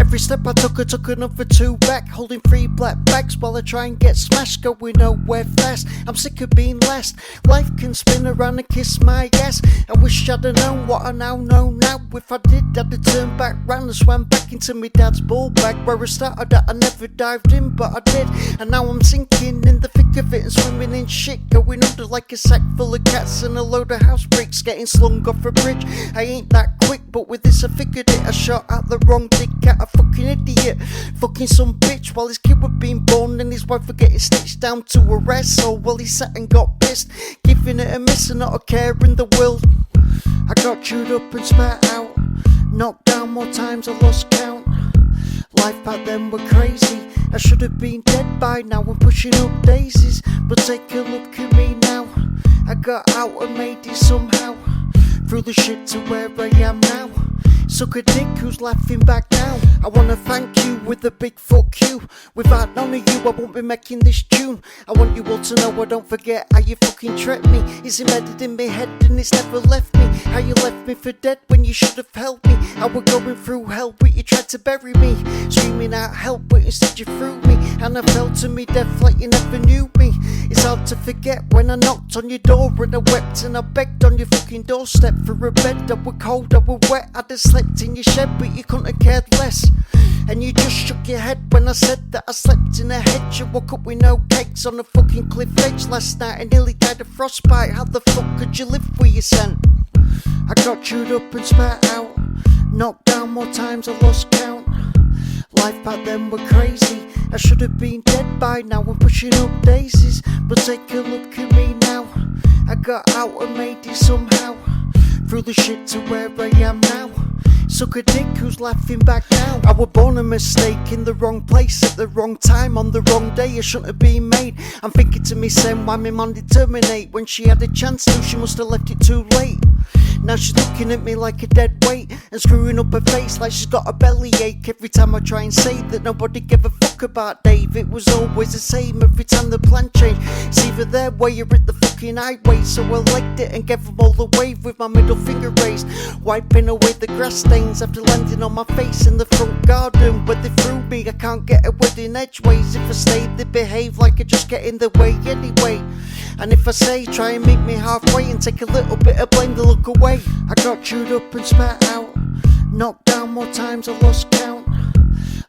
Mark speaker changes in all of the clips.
Speaker 1: Every step I took another two back, holding 3 black bags while I try and get smashed, going nowhere fast. I'm sick of being last. Life can spin around and kiss my ass. I wish I'd have known what I now know now. If I did, I'd have turned back round and swam back into my dad's ball bag, where I started at. I never dived in, but I did. And now I'm sinking in the thick of it and swimming in shit, going under like a sack full of cats and a load of house bricks getting slung off a bridge. I ain't that quick, but with this I figured it. I shot at the wrong dick at a fucking idiot, fucking some bitch, while his kid was being born and his wife were getting stitched down to a rest. So while he sat and got pissed, giving it a miss and not a care in the world. I got chewed up and spat out, knocked down more times I lost count. Life back then were crazy, I should have been dead by now. I'm pushing up daisies, but take a look at me now. I got out and made it somehow, through the shit to where I am now. Suck a dick who's laughing back now. I wanna thank you with a big fuck you. Without none of you I won't be making this tune. I want you all to know I don't forget how you fucking treat me. It's embedded in my head and it's never left me. How you left me for dead when you should have helped me. I was going through hell but you tried to bury me, screaming out help but instead you threw me. And I fell to me death like you never knew me. It's hard to forget when I knocked on your door and I wept and I begged on your fucking doorstep for a bed. I was cold, I was wet, I'd have slept in your shed but you couldn't have cared less. And you just shook your head when I said that I slept in a hedge. You woke up with no cakes on a fucking cliff edge last night and nearly died of frostbite. How the fuck could you live with your scent? I got chewed up and spat out, knocked down more times I lost count. Life back then were crazy, I should have been dead by now. I'm pushing up daisies, but take a look at me now. I got out and made it somehow, through the shit to where I am now. Suck a dick who's laughing back now. I was born a mistake in the wrong place at the wrong time on the wrong day. I shouldn't have been made. I'm thinking to me saying why my mum did terminate when she had a chance to. She must have left it too late. Now she's looking at me like a dead weight and screwing up her face like she's got a bellyache. Every time I try and say that nobody gave a fuck about Dave, it was always the same every time the plan changed. It's either their way or at the fucking highway. So I legged it and gave them all the wave with my middle finger raised, wiping away the grass stains after landing on my face in the front garden where they threw me. I can't get a wedding edgeways. If I stay they behave like I just get in the way anyway. And if I say try and meet me halfway and take a little bit of blame, they look away. I got chewed up and spat out, knocked down more times I lost count.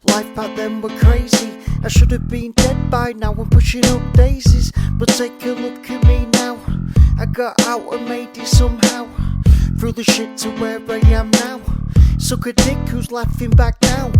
Speaker 1: Life back then were crazy, I should have been dead by now. I'm pushing up daisies, but take a look at me now. I got out and made it somehow, through the shit to where I am now. Suck a dick who's laughing back now.